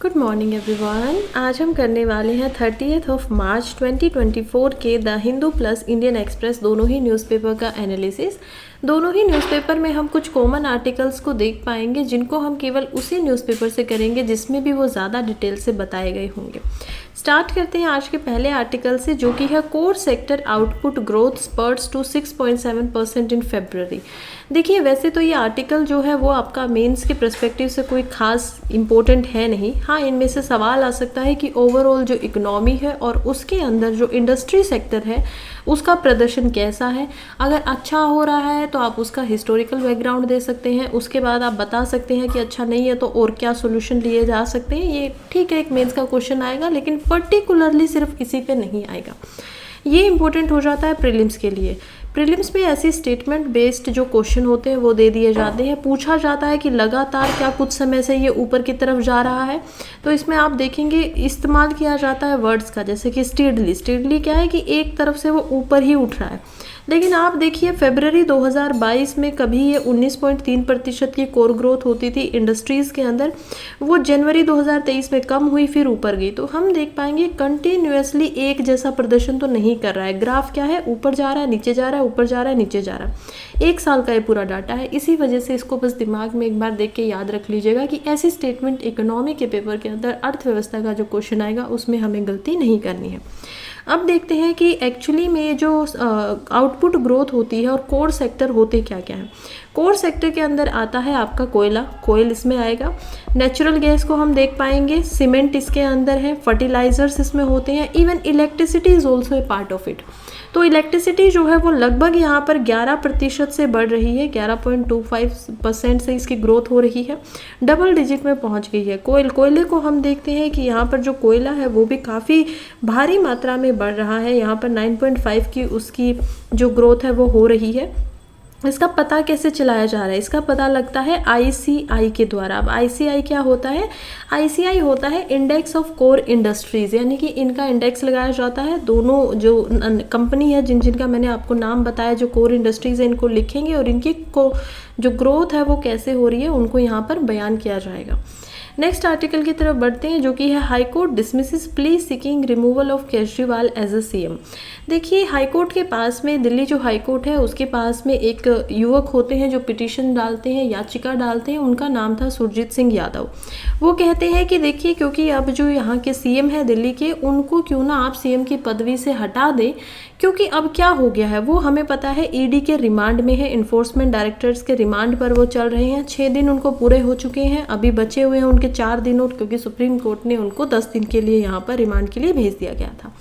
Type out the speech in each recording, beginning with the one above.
Good morning everyone. आज हम करने वाले हैं 30th ऑफ मार्च 2024 के the Hindu plus Indian express दोनों ही न्यूज़पेपर का एनालिसिस। दोनों ही न्यूज़पेपर में हम कुछ कॉमन आर्टिकल्स को देख पाएंगे जिनको हम केवल उसी न्यूज़पेपर से करेंगे जिसमें भी वो ज़्यादा डिटेल से बताए गए होंगे। स्टार्ट करते हैं आज के पहले आर्टिकल से, जो कि है core sector output growth spurts to 6.7% in February. देखिए, वैसे तो ये आर्टिकल जो है वो आपका मेंस के पर्सपेक्टिव से कोई खास इम्पोर्टेंट है नहीं। हाँ, इनमें से सवाल आ सकता है कि ओवरऑल जो इकोनॉमी है और उसके अंदर जो इंडस्ट्री सेक्टर है उसका प्रदर्शन कैसा है। अगर अच्छा हो रहा है तो आप उसका हिस्टोरिकल बैकग्राउंड दे सकते हैं, उसके बाद आप बता सकते हैं कि अच्छा नहीं है तो और क्या सोल्यूशन लिए जा सकते हैं। ये ठीक है, एक मेंस का क्वेश्चन आएगा, लेकिन पर्टिकुलरली सिर्फ इसी पे नहीं आएगा। ये इंपॉर्टेंट हो जाता है प्रीलिम्स के लिए। प्रीलिम्स में ऐसी स्टेटमेंट बेस्ड जो क्वेश्चन होते हैं वो दे दिए जाते हैं। पूछा जाता है कि लगातार क्या कुछ समय से ये ऊपर की तरफ जा रहा है, तो इसमें आप देखेंगे इस्तेमाल किया जाता है वर्ड्स का, जैसे कि स्टीडली। स्टीडली क्या है कि एक तरफ से वो ऊपर ही उठ रहा है। लेकिन आप देखिए फरवरी 2022 में कभी ये 19.3% की कोर ग्रोथ होती थी इंडस्ट्रीज़ के अंदर, वो जनवरी 2023 में कम हुई फिर ऊपर गई। तो हम देख पाएंगे कंटिन्यूअसली एक जैसा प्रदर्शन तो नहीं कर रहा है। ग्राफ क्या है, ऊपर जा रहा है नीचे जा रहा है, ऊपर जा रहा है नीचे जा रहा है। एक साल का ये पूरा डाटा है। इसी वजह से इसको बस दिमाग में एक बार देख के याद रख लीजिएगा कि ऐसी स्टेटमेंट इकोनॉमी के पेपर के अंदर अर्थव्यवस्था का जो क्वेश्चन आएगा उसमें हमें गलती नहीं करनी है। अब देखते हैं कि एक्चुअली में जो आउटपुट ग्रोथ होती है और कोर सेक्टर होते क्या क्या है। कोर सेक्टर के अंदर आता है आपका कोयला, कोयल इसमें आएगा। नेचुरल गैस को हम देख पाएंगे, सीमेंट इसके अंदर है, फर्टिलाइजर्स इसमें होते हैं, even electricity is also a part of it. तो इलेक्ट्रिसिटी जो है वो लगभग यहाँ पर 11% से बढ़ रही है, 11.25% से इसकी ग्रोथ हो रही है, डबल डिजिट में पहुँच गई है। कोयले को हम देखते हैं कि यहाँ पर जो कोयला है वो भी काफ़ी भारी मात्रा में बढ़ रहा है। यहाँ पर 9.5 की उसकी जो ग्रोथ है वो हो रही है। इसका पता कैसे चलाया जा रहा है? इसका पता लगता है ICI के द्वारा। अब ICI क्या होता है? ICI होता है इंडेक्स ऑफ कोर इंडस्ट्रीज़, यानी कि इनका इंडेक्स लगाया जाता है। दोनों जो कंपनी है जिनका मैंने आपको नाम बताया, जो कोर इंडस्ट्रीज़ है, इनको लिखेंगे और इनकी को जो ग्रोथ है वो कैसे हो रही है उनको यहाँ पर बयान किया जाएगा। नेक्स्ट आर्टिकल की तरफ बढ़ते हैं, जो कि है high court dismisses plea seeking removal of Kejriwal as a CM। देखिए, हाई कोर्ट के पास में, दिल्ली जो हाई कोर्ट है उसके पास में एक युवक होते हैं जो पिटीशन डालते हैं, याचिका डालते हैं। उनका नाम था सुरजीत सिंह यादव। वो कहते हैं कि देखिए, क्योंकि अब जो यहाँ के CM है दिल्ली के, उनको क्यों ना आप CM की पदवी से हटा दें, क्योंकि अब क्या हो गया है वो हमें पता है। ED के रिमांड में है, इन्फोर्समेंट डायरेक्टर्स के रिमांड पर वो चल रहे हैं। 6 दिन उनको पूरे हो चुके हैं, अभी बचे हुए हैं उनके 4 दिन, और क्योंकि सुप्रीम कोर्ट ने उनको 10 दिन के लिए यहाँ पर रिमांड के लिए भेज दिया गया था।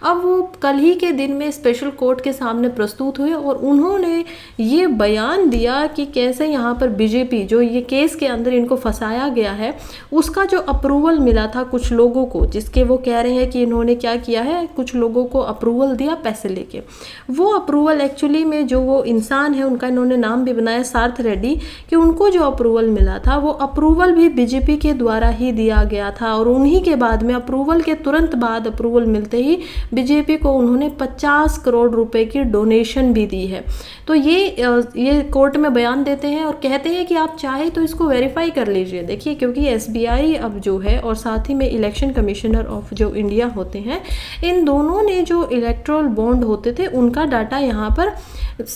अब वो कल ही के दिन में स्पेशल कोर्ट के सामने प्रस्तुत हुए और उन्होंने ये बयान दिया कि कैसे यहाँ पर बीजेपी, जो ये केस के अंदर इनको फंसाया गया है, उसका जो अप्रूवल मिला था कुछ लोगों को, जिसके वो कह रहे हैं कि इन्होंने क्या किया है, कुछ लोगों को अप्रूवल दिया पैसे लेके। वो अप्रूवल एक्चुअली में जो वो इंसान है, उनका इन्होंने नाम भी बनाया सार्थ रेड्डी, कि उनको जो अप्रूवल मिला था वो अप्रूवल भी बीजेपी के द्वारा ही दिया गया था। और उन्हीं के बाद में, अप्रूवल के तुरंत बाद, अप्रूवल मिलते ही बीजेपी को उन्होंने 50 करोड़ रुपए की डोनेशन भी दी है। तो ये कोर्ट में बयान देते हैं और कहते हैं कि आप चाहे तो इसको वेरीफाई कर लीजिए। देखिए, क्योंकि SBI अब जो है और साथ ही में इलेक्शन कमिश्नर ऑफ जो इंडिया होते हैं, इन दोनों ने जो इलेक्ट्रोल बॉन्ड होते थे उनका डाटा यहाँ पर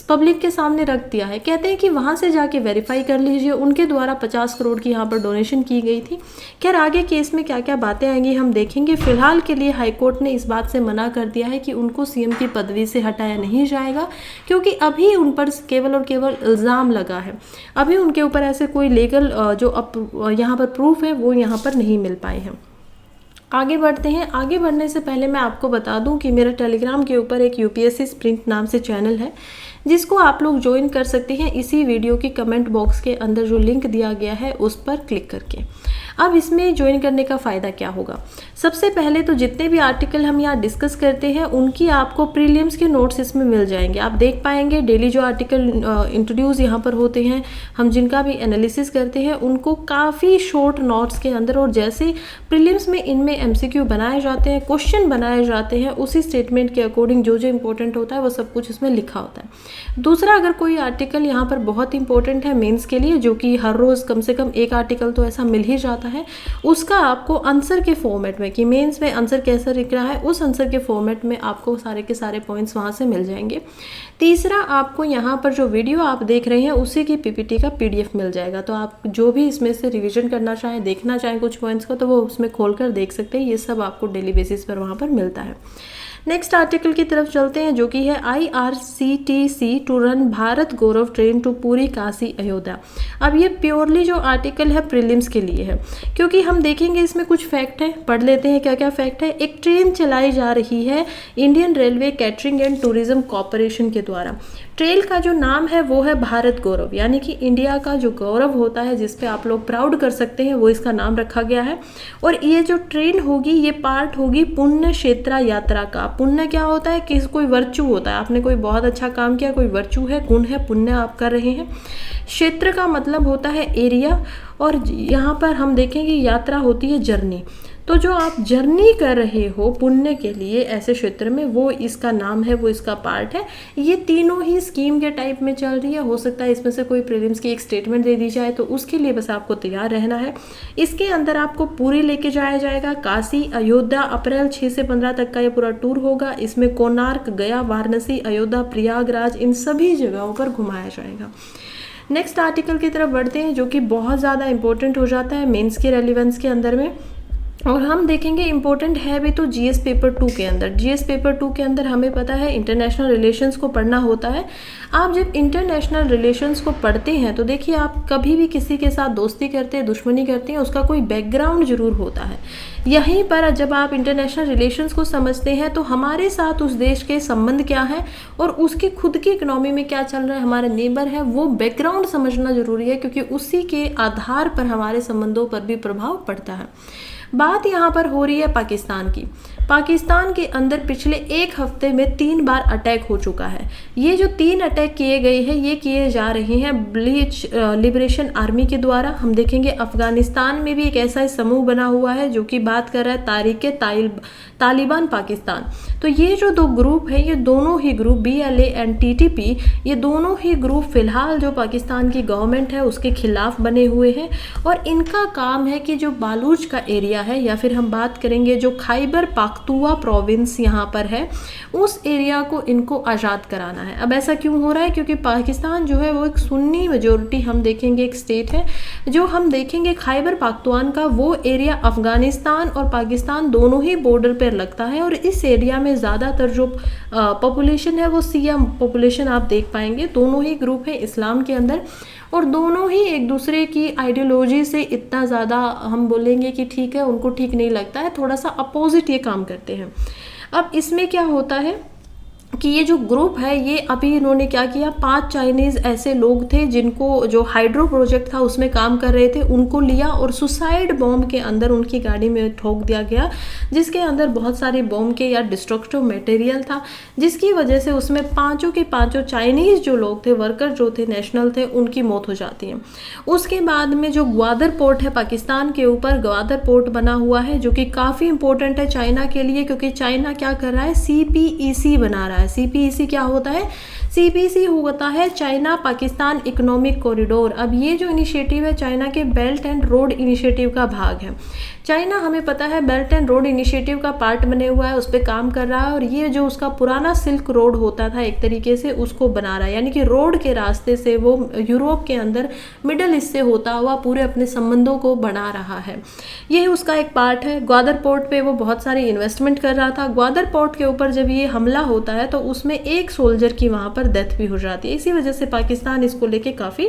पब्लिक के सामने रख दिया है। कहते हैं कि वहाँ से जाके वेरीफाई कर लीजिए, उनके द्वारा 50 करोड़ की यहाँ पर डोनेशन की गई थी। खैर, आगे केस में क्या क्या बातें आएंगी हम देखेंगे। फिलहाल के लिए हाईकोर्ट ने इस बात से मना कर दिया है कि उनको CM की पदवी से हटाया नहीं जाएगा, क्योंकि अभी उन पर केवल और केवल इल्ज़ाम लगा है। अभी उनके ऊपर ऐसे कोई लीगल जो यहाँ पर प्रूफ है वो यहाँ पर नहीं मिल पाए हैं। आगे बढ़ते हैं। आगे बढ़ने से पहले मैं आपको बता दूं कि मेरा टेलीग्राम के ऊपर एक UPSC स्प्रिंट नाम से चैनल है, जिसको आप लोग ज्वाइन कर सकते हैं इसी वीडियो की कमेंट बॉक्स के अंदर जो लिंक दिया गया है उस पर क्लिक करके। अब इसमें ज्वाइन करने का फ़ायदा क्या होगा? सबसे पहले तो जितने भी आर्टिकल हम यहाँ डिस्कस करते हैं उनकी आपको प्रीलिम्स के नोट्स इसमें मिल जाएंगे। आप देख पाएंगे डेली जो आर्टिकल इंट्रोड्यूस यहाँ पर होते हैं, हम जिनका भी एनालिसिस करते हैं, उनको काफ़ी शॉर्ट नोट्स के अंदर, और जैसे प्रीलिम्स में इनमें MCQ बनाए जाते हैं, क्वेश्चन बनाए जाते हैं, उसी स्टेटमेंट के अकॉर्डिंग जो जो इंपॉर्टेंट होता है वो सब कुछ इसमें लिखा होता है। दूसरा, अगर कोई आर्टिकल यहाँ पर बहुत इंपॉर्टेंट है मेंस के लिए, जो कि हर रोज़ कम से कम एक आर्टिकल तो ऐसा मिल ही जाता का है उसका आपको आंसर के फॉर्मेट में, कि मेंस में आंसर कैसा लिख रहा है उस आंसर के फॉर्मेट में आपको सारे के सारे पॉइंट्स वहाँ से मिल जाएंगे। तीसरा, आपको यहाँ पर जो वीडियो आप देख रहे हैं उसी की पीपीटी का पीडीएफ मिल जाएगा, तो आप जो भी इसमें से रिवीजन करना चाहें, देखना चाहें कुछ पॉइंट्स को, तो वो उसमें खोल कर देख सकते हैं। ये सब आपको डेली बेसिस पर वहाँ पर मिलता है। नेक्स्ट आर्टिकल की तरफ चलते हैं, जो कि है IRCTC to run Bharat Gaurav train to Puri Kashi Ayodhya. अब ये प्योरली जो आर्टिकल है प्रीलिम्स के लिए है, क्योंकि हम देखेंगे इसमें कुछ फैक्ट है, पढ़ लेते हैं क्या क्या फैक्ट है। एक ट्रेन चलाई जा रही है Indian railway catering and tourism corporation के द्वारा। ट्रेन का जो नाम है वो है भारत गौरव, यानी कि इंडिया का जो गौरव होता है जिस पे आप लोग प्राउड कर सकते हैं, वो इसका नाम रखा गया है। और ये जो ट्रेन होगी ये पार्ट होगी पुण्य क्षेत्रा यात्रा का। पुण्य क्या होता है कि कोई वर्चू होता है, आपने कोई बहुत अच्छा काम किया, कोई वर्चू है, गुण है, पुण्य आप कर रहे हैं। क्षेत्र का मतलब होता है एरिया, और यहाँ पर हम देखेंगे यात्रा होती है जर्नी। तो जो आप जर्नी कर रहे हो पुण्य के लिए ऐसे क्षेत्र में, वो इसका नाम है, वो इसका पार्ट है। ये तीनों ही स्कीम के टाइप में चल रही है। हो सकता है इसमें से कोई प्रीलिम्स की एक स्टेटमेंट दे दी जाए, तो उसके लिए बस आपको तैयार रहना है। इसके अंदर आपको पूरी लेके जाया जाएगा, काशी अयोध्या। अप्रैल 6 से 15 तक का ये पूरा टूर होगा। इसमें कोणार्क, गया, वाराणसी, अयोध्या, प्रयागराज, इन सभी जगहों पर घुमाया जाएगा। नेक्स्ट आर्टिकल की तरफ बढ़ते हैं, जो कि बहुत ज़्यादा इंपॉर्टेंट हो जाता है मेंस के रेलिवेंस के अंदर में, और हम देखेंगे इम्पोर्टेंट है भी तो जीएस पेपर 2 के अंदर। जीएस पेपर 2 के अंदर हमें पता है इंटरनेशनल रिलेशंस को पढ़ना होता है। आप जब इंटरनेशनल रिलेशंस को पढ़ते हैं तो देखिए, आप कभी भी किसी के साथ दोस्ती करते हैं, दुश्मनी करते हैं, उसका कोई बैकग्राउंड जरूर होता है। यहीं पर जब आप इंटरनेशनल रिलेशंस को समझते हैं तो हमारे साथ उस देश के संबंध क्या है और उसकी खुद की इकोनॉमी में क्या चल रहा है, हमारे नेबर है, वो बैकग्राउंड समझना जरूरी है, क्योंकि उसी के आधार पर हमारे संबंधों पर भी प्रभाव पड़ता है। बात यहाँ पर हो रही है पाकिस्तान की। पाकिस्तान के अंदर पिछले एक हफ्ते में 3 बार अटैक हो चुका है। ये जो 3 अटैक किए गए हैं, ये किए जा रहे हैं ब्लीच लिबरेशन आर्मी के द्वारा। हम देखेंगे अफगानिस्तान में भी एक ऐसा ही समूह बना हुआ है जो कि बात कर रहा है तारीके तालिबान पाकिस्तान। तो ये जो 2 ग्रुप है, ये दोनों ही ग्रुप BLA एंड TTP, ये दोनों ही ग्रुप फिलहाल जो पाकिस्तान की गवर्नमेंट है उसके खिलाफ बने हुए हैं। और इनका काम है कि जो बालूच का एरिया है, या फिर हम बात करेंगे जो खैबर पख्तूनख्वा प्रोविंस यहाँ पर है, उस एरिया को इनको आज़ाद कराना है। अब ऐसा क्यों हो रहा है? क्योंकि पाकिस्तान जो है वो एक सुन्नी मेजोरिटी हम देखेंगे एक स्टेट है। जो हम देखेंगे खैबर पख्तूनख्वा का वो एरिया अफगानिस्तान और पाकिस्तान दोनों ही बॉर्डर पर लगता है, और इस एरिया में ज़्यादातर जो पॉपुलेशन है वो सिया पॉपुलेशन आप देख पाएंगे। दोनों ही ग्रुप है इस्लाम के अंदर, और दोनों ही एक दूसरे की आइडियोलॉजी से इतना ज़्यादा हम बोलेंगे कि ठीक है, उनको ठीक नहीं लगता है, थोड़ा सा अपोजिट ये काम करते हैं। अब इसमें क्या होता है कि ये जो ग्रुप है, ये अभी इन्होंने क्या किया, 5 चाइनीज़ ऐसे लोग थे जिनको जो हाइड्रो प्रोजेक्ट था उसमें काम कर रहे थे, उनको लिया और सुसाइड बॉम्ब के अंदर उनकी गाड़ी में ठोक दिया गया, जिसके अंदर बहुत सारे बॉम्ब के या डिस्ट्रक्टिव मटेरियल था, जिसकी वजह से उसमें 5 के 5 चाइनीज़ जो लोग थे, वर्कर जो थे, नेशनल थे, उनकी मौत हो जाती है। उसके बाद में जो ग्वादर पोर्ट है पाकिस्तान के ऊपर, ग्वादर पोर्ट बना हुआ है, जो कि काफ़ी इंपॉर्टेंट है चाइना के लिए, क्योंकि चाइना क्या कर रहा है, CPEC बना रहा है। CPEC क्या होता है? CPEC होता है चाइना पाकिस्तान इकोनॉमिक कॉरिडोर। अब ये जो इनिशिएटिव है चाइना के बेल्ट एंड रोड इनिशिएटिव का भाग है। चाइना हमें पता है बेल्ट एंड रोड इनिशिएटिव का पार्ट बने हुआ है, उस पर काम कर रहा है, और ये जो उसका पुराना सिल्क रोड होता था एक तरीके से उसको बना रहा है, यानी कि रोड के रास्ते से वो यूरोप के अंदर मिडल ईस्ट से होता हुआ पूरे अपने संबंधों को बना रहा है। यही उसका एक पार्ट है। ग्वादर पोर्ट पे वो बहुत सारी इन्वेस्टमेंट कर रहा था। ग्वादर पोर्ट के ऊपर जब ये हमला होता है तो उसमें एक सोल्जर की वहाँ पर डेथ भी हो जाती है। इसी वजह से पाकिस्तान इसको लेके काफ़ी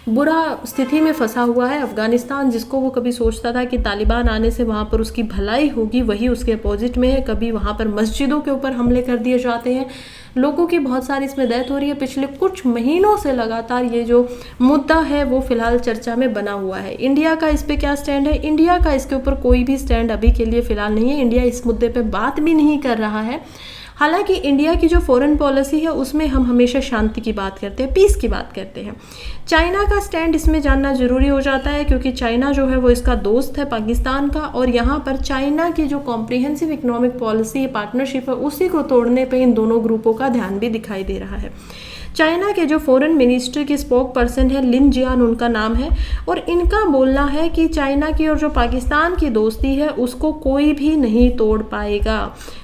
बुरा स्थिति में फंसा हुआ है। अफगानिस्तान जिसको वो कभी सोचता था कि तालिबान आने से वहाँ पर उसकी भलाई होगी, वही उसके अपोजिट में है। कभी वहाँ पर मस्जिदों के ऊपर हमले कर दिए जाते हैं, लोगों की बहुत सारी इसमें डेथ हो रही है। पिछले कुछ महीनों से लगातार ये जो मुद्दा है वो फिलहाल चर्चा में बना हुआ है। इंडिया का इस पे क्या स्टैंड है? इंडिया का इसके ऊपर कोई भी स्टैंड अभी के लिए फिलहाल नहीं है। इंडिया इस मुद्दे पे बात भी नहीं कर रहा है। हालांकि इंडिया की जो फॉरेन पॉलिसी है उसमें हम हमेशा शांति की बात करते हैं, पीस की बात करते हैं। चाइना का स्टैंड इसमें जानना जरूरी हो जाता है, क्योंकि चाइना जो है वो इसका दोस्त है पाकिस्तान का, और यहाँ पर चाइना की जो कॉम्प्रिहेंसिव इकोनॉमिक पॉलिसी पार्टनरशिप है उसी को तोड़ने पे इन दोनों ग्रुपों का ध्यान भी दिखाई दे रहा है। चाइना के जो फॉरेन मिनिस्ट्री की स्पोक पर्सन है लिन जियान उनका नाम है, और इनका बोलना है कि चाइना की और जो पाकिस्तान की दोस्ती है उसको कोई भी नहीं तोड़ पाएगा।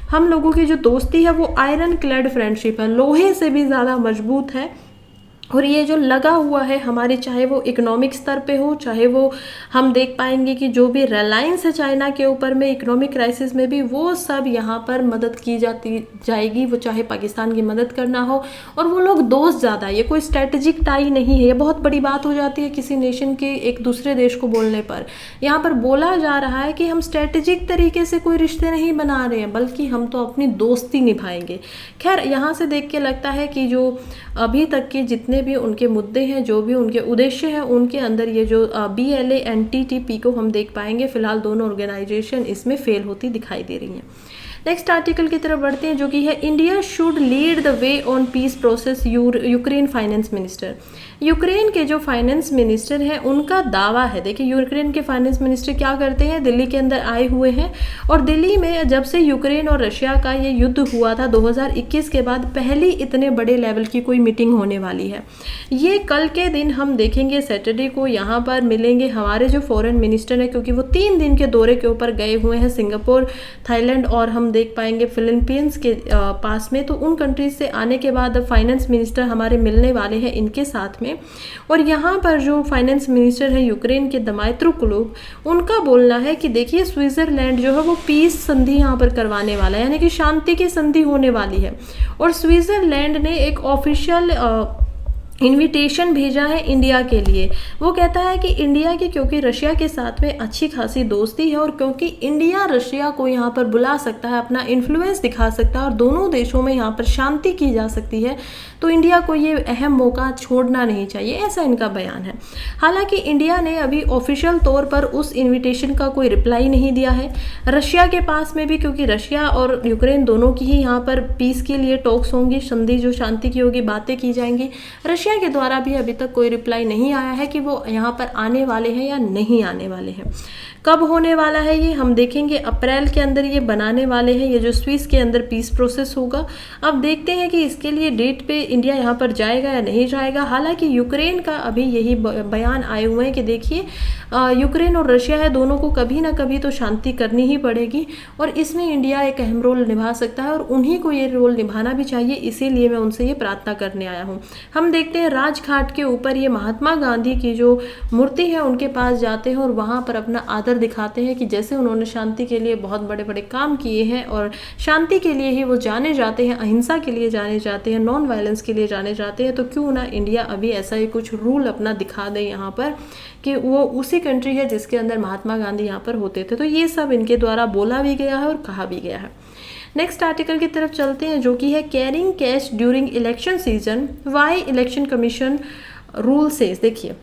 हम लोगों की जो दोस्ती है वो आयरन क्लैड फ्रेंडशिप है, लोहे से भी ज़्यादा मजबूत है। और ये जो लगा हुआ है हमारे, चाहे वो इकोनॉमिक स्तर पे हो, चाहे वो हम देख पाएंगे कि जो भी रिलायंस है चाइना के ऊपर में इकोनॉमिक क्राइसिस में भी, वो सब यहाँ पर मदद की जाएगी, वो चाहे पाकिस्तान की मदद करना हो। और वो लोग दोस्त ज़्यादा, ये कोई स्ट्रेटेजिक टाई नहीं है। ये बहुत बड़ी बात हो जाती है किसी नेशन के एक दूसरे देश को बोलने पर। यहाँ पर बोला जा रहा है कि हम स्ट्रेटेजिक तरीके से कोई रिश्ते नहीं बना रहे हैं, बल्कि हम तो अपनी दोस्ती निभाएंगे। खैर, यहाँ से देख के लगता है कि जो अभी तक के जितने भी उनके मुद्दे हैं, जो भी उनके उद्देश्य हैं, उनके अंदर ये जो BLA NTTP को हम देख पाएंगे। फिलहाल दोनों ऑर्गेनाइजेशन इसमें फेल होती दिखाई दे रही हैं। नेक्स्ट आर्टिकल की तरफ बढ़ते हैं, जो कि है India should lead the way on peace process, Ukraine finance minister. Ukraine के जो फाइनेंस मिनिस्टर हैं उनका दावा है, देखिए यूक्रेन के फाइनेंस मिनिस्टर क्या करते हैं, दिल्ली के अंदर आए हुए हैं, और दिल्ली में जब से यूक्रेन और रशिया का ये युद्ध हुआ था 2021 के बाद, पहली इतने बड़े लेवल की कोई मीटिंग होने वाली है। ये कल के दिन हम देखेंगे, सैटरडे को यहाँ पर मिलेंगे हमारे जो फॉरेन मिनिस्टर हैं, क्योंकि वो 3 दिन के दौरे के ऊपर गए हुए हैं सिंगापुर, थाईलैंड और हम देख पाएंगे फिलीपींस के पास में। तो उन कंट्रीज से आने के बाद फाइनेंस मिनिस्टर हमारे मिलने वाले हैं इनके साथ में। और यहाँ पर जो फाइनेंस मिनिस्टर है यूक्रेन के दमायत्रो कुलुब, उनका बोलना है कि देखिए स्विट्जरलैंड जो है वो पीस संधि यहाँ पर करवाने वाला है, यानी कि शांति की संधि होने वाली है। और स्विट्जरलैंड ने एक ऑफिशियल इनविटेशन भेजा है इंडिया के लिए। वो कहता है कि इंडिया की, क्योंकि रशिया के साथ में अच्छी खासी दोस्ती है, और क्योंकि इंडिया रशिया को यहाँ पर बुला सकता है, अपना इन्फ्लुएंस दिखा सकता है, और दोनों देशों में यहाँ पर शांति की जा सकती है, तो इंडिया को ये अहम मौका छोड़ना नहीं चाहिए, ऐसा इनका बयान है। हालांकि इंडिया ने अभी ऑफिशियल तौर पर उस इन्विटेशन का कोई रिप्लाई नहीं दिया है। रशिया के पास में भी, क्योंकि रशिया और यूक्रेन दोनों की ही यहाँ पर पीस के लिए टॉक्स होंगी, संधि जो शांति की होगी, बातें की जाएंगी। रशिया के द्वारा भी अभी तक कोई रिप्लाई नहीं आया है कि वो यहाँ पर आने वाले हैं या नहीं आने वाले हैं। कब होने वाला है ये हम देखेंगे, अप्रैल के अंदर ये बनाने वाले हैं, ये जो स्विस के अंदर पीस प्रोसेस होगा। अब देखते हैं कि इसके लिए डेट पे इंडिया यहाँ पर जाएगा या नहीं जाएगा। हालांकि यूक्रेन का अभी यही बयान आए हुए हैं कि देखिए यूक्रेन और रशिया है, दोनों को कभी ना कभी तो शांति करनी ही पड़ेगी, और इसमें इंडिया एक अहम रोल निभा सकता है, और उन्हीं को ये रोल निभाना भी चाहिए। इसीलिए मैं उनसे ये प्रार्थना करने आया हूँ। हम देखते हैं राजघाट के ऊपर ये महात्मा गांधी की जो मूर्ति है उनके पास जाते हैं, और वहाँ पर अपना आदर दिखाते हैं कि जैसे उन्होंने शांति के लिए बहुत बड़े बड़े काम किए हैं, और शांति के लिए ही वो जाने जाते हैं, अहिंसा के लिए जाने जाते हैं, नॉन वायलेंस के लिए जाने जाते हैं। तो क्यों ना इंडिया अभी ऐसा ही कुछ रूल अपना दिखा दे यहाँ पर कि वो उसी कंट्री है जिसके अंदर महात्मा गांधी यहाँ पर होते थे। तो ये सब इनके द्वारा बोला भी गया है और कहा भी गया है। नेक्स्ट आर्टिकल की तरफ चलते हैं, जो कि है carrying cash during election season, why election commission rule says. देखिए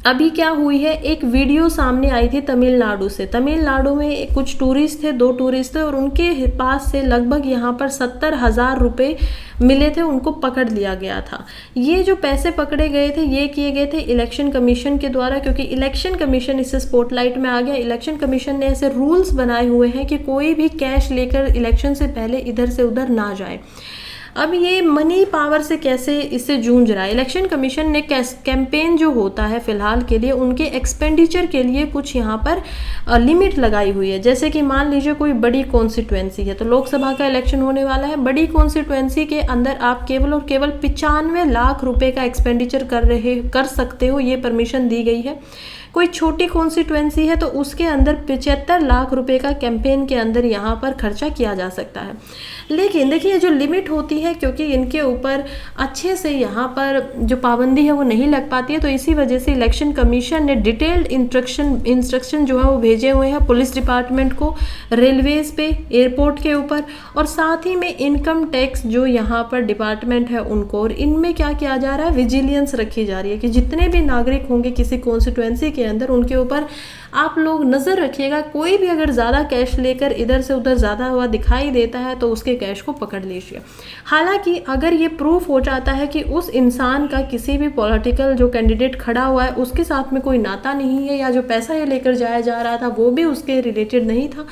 अभी क्या हुई है, एक वीडियो सामने आई थी तमिलनाडु से। तमिलनाडु में कुछ टूरिस्ट थे, 2 टूरिस्ट थे, और उनके पास से लगभग यहाँ पर 70,000 रुपये मिले थे, उनको पकड़ लिया गया था। ये जो पैसे पकड़े गए थे ये किए गए थे इलेक्शन कमीशन के द्वारा, क्योंकि इलेक्शन कमीशन इससे स्पॉटलाइट में आ गया। इलेक्शन कमीशन ने ऐसे रूल्स बनाए हुए हैं कि कोई भी कैश लेकर इलेक्शन से पहले इधर से उधर ना जाए। अब ये मनी पावर से कैसे इससे जूझ रहा है, इलेक्शन कमीशन ने कैंपेन जो होता है फिलहाल के लिए उनके एक्सपेंडिचर के लिए कुछ यहाँ पर लिमिट लगाई हुई है। जैसे कि मान लीजिए कोई बड़ी कॉन्स्टिट्यूएंसी है, तो लोकसभा का इलेक्शन होने वाला है, बड़ी कॉन्स्टिट्यूएंसी के अंदर आप केवल और केवल 95 लाख रुपए का एक्सपेंडिचर कर सकते हो, ये परमिशन दी गई है। कोई छोटी कॉन्स्टिट्यूएंसी है तो उसके अंदर 75 लाख रुपए का कैंपेन के अंदर यहाँ पर खर्चा किया जा सकता है। लेकिन देखिए जो लिमिट होती है, क्योंकि इनके ऊपर अच्छे से यहाँ पर जो पाबंदी है वो नहीं लग पाती है, तो इसी वजह से इलेक्शन कमीशन ने डिटेल्ड इंस्ट्रक्शन जो है वो भेजे हुए हैं पुलिस डिपार्टमेंट को, रेलवेज पे, एयरपोर्ट के ऊपर, और साथ ही में इनकम टैक्स जो यहाँ पर डिपार्टमेंट है उनको। और इनमें क्या किया जा रहा है, विजिलेंस रखी जा रही है कि जितने भी नागरिक होंगे किसी कॉन्स्टिट्यूएंसी के अंदर, उनके ऊपर आप लोग नज़र रखिएगा, कोई भी अगर ज़्यादा कैश लेकर इधर से उधर ज़्यादा हुआ दिखाई देता है तो उसके कैश को पकड़ लीजिए। हालांकि अगर ये प्रूफ हो जाता है कि उस इंसान का किसी भी पॉलिटिकल जो कैंडिडेट खड़ा हुआ है उसके साथ में कोई नाता नहीं है, या जो पैसा ये लेकर जाया जा रहा था वो भी उसके रिलेटेड नहीं था,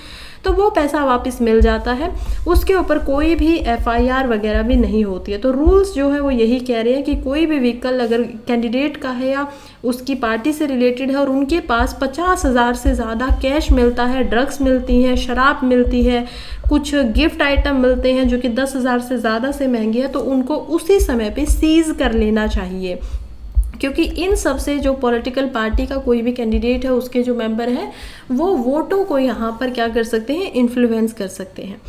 तो वो पैसा वापस मिल जाता है। उसके ऊपर कोई भी एफआईआर वगैरह भी नहीं होती है। तो रूल्स जो है वो यही कह रहे हैं कि कोई भी व्हीकल अगर कैंडिडेट का है या उसकी पार्टी से रिलेटेड है और उनके पास 50,000 से ज़्यादा कैश मिलता है, ड्रग्स मिलती हैं, शराब मिलती है, कुछ गिफ्ट आइटम मिलते हैं जो कि 10,000 से ज़्यादा से महंगे हैं, तो उनको उसी समय पे सीज कर लेना चाहिए। क्योंकि इन सब से जो पॉलिटिकल पार्टी का कोई भी कैंडिडेट है उसके जो मेंबर हैं वो वोटों को यहाँ पर क्या कर सकते हैं, इन्फ्लुएंस कर सकते हैं।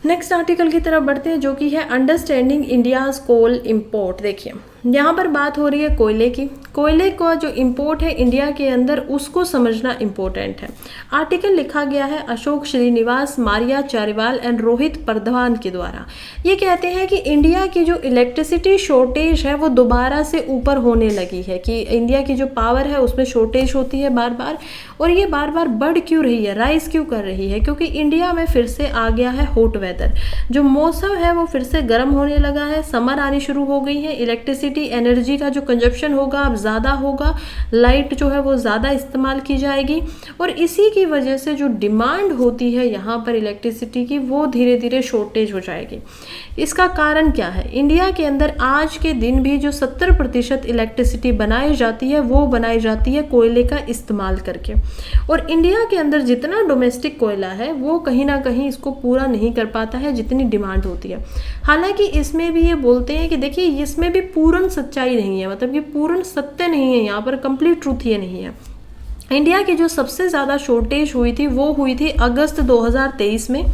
नेक्स्ट आर्टिकल की तरफ बढ़ते हैं जो कि है अंडरस्टैंडिंग इंडियाज़ कोल इम्पोर्ट। देखिए यहाँ पर बात हो रही है कोयले की। कोयले का जो इम्पोर्ट है इंडिया के अंदर उसको समझना इम्पोर्टेंट है। आर्टिकल लिखा गया है अशोक श्रीनिवास, मारिया चारिवाल एंड रोहित परधवान के द्वारा। ये कहते हैं कि इंडिया की जो इलेक्ट्रिसिटी शॉर्टेज है वो दोबारा से ऊपर होने लगी है, कि इंडिया की जो पावर है उसमें शॉर्टेज होती है बार बार, और ये बार बार बढ़ क्यों रही है, राइज क्यों कर रही है, क्योंकि इंडिया में फिर से आ गया है हॉट वेदर। जो मौसम है वो फिर से गर्म होने लगा है, समर आनी शुरू हो गई है, इलेक्ट्रिसिटी एनर्जी का जो कंजप्शन होगा अब ज़्यादा होगा, लाइट जो है वो ज़्यादा इस्तेमाल की जाएगी, और इसी की वजह से जो डिमांड होती है यहाँ पर इलेक्ट्रिसिटी की वो धीरे धीरे शॉर्टेज हो जाएगी। इसका कारण क्या है, इंडिया के अंदर आज के दिन भी जो 70% इलेक्ट्रिसिटी बनाई जाती है वो बनाई जाती है कोयले का इस्तेमाल करके, और इंडिया के अंदर जितना डोमेस्टिक कोयला है वो कहीं ना कहीं इसको पूरा नहीं कर पाता है जितनी डिमांड होती है। हालांकि इसमें भी ये बोलते हैं कि देखिए इसमें भी पूर्ण सच्चाई नहीं है, मतलब ये पूर्ण सत्य नहीं है, यहाँ पर कंप्लीट ट्रूथ ये नहीं है। इंडिया की जो सबसे ज़्यादा शॉर्टेज हुई थी वो हुई थी अगस्त 2023 में,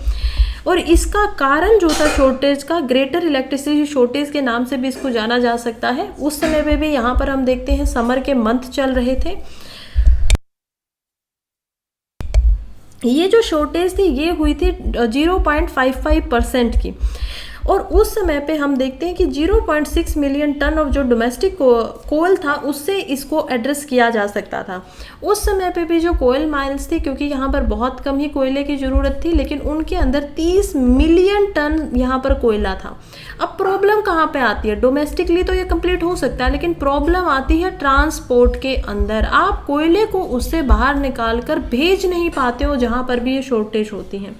और इसका कारण जो था शॉर्टेज का, ग्रेटर इलेक्ट्रिसिटी शॉर्टेज के नाम से भी इसको जाना जा सकता है। उस समय में भी यहाँ पर हम देखते हैं समर के मंथ चल रहे थे। ये जो शॉर्टेज थी ये हुई थी 0.55% की, और उस समय पे हम देखते हैं कि 0.6 मिलियन टन ऑफ जो डोमेस्टिक कोयल था उससे इसको एड्रेस किया जा सकता था। उस समय पे भी जो कोयल माइल्स थी, क्योंकि यहाँ पर बहुत कम ही कोयले की ज़रूरत थी, लेकिन उनके अंदर 30 मिलियन टन यहाँ पर कोयला था। अब प्रॉब्लम कहाँ पे आती है, डोमेस्टिकली तो ये कंप्लीट हो सकता है, लेकिन प्रॉब्लम आती है ट्रांसपोर्ट के अंदर। आप कोयले को उससे बाहर निकाल कर भेज नहीं पाते हो जहाँ पर भी ये शॉर्टेज होती हैं।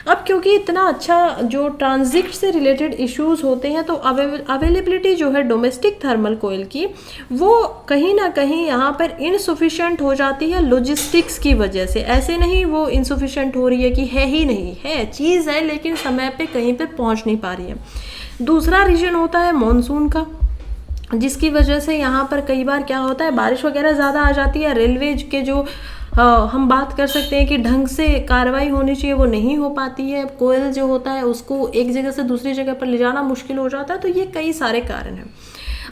अब क्योंकि इतना अच्छा जो ट्रांजिट से रिलेटेड इश्यूज होते हैं, तो अवेलेबिलिटी जो है डोमेस्टिक थर्मल कोयल की वो कहीं ना कहीं यहाँ पर इनसफिशिएंट हो जाती है लॉजिस्टिक्स की वजह से। ऐसे नहीं वो इनसफिशिएंट हो रही है कि है ही नहीं, है चीज़ है लेकिन समय पे कहीं पे पहुँच नहीं पा रही है। दूसरा रीजन होता है मॉनसून का, जिसकी वजह से यहाँ पर कई बार क्या होता है बारिश वगैरह ज़्यादा आ जाती है। रेलवे के जो हम बात कर सकते हैं कि ढंग से कार्रवाई होनी चाहिए वो नहीं हो पाती है। कोयल जो होता है उसको एक जगह से दूसरी जगह पर ले जाना मुश्किल हो जाता है। तो ये कई सारे कारण हैं।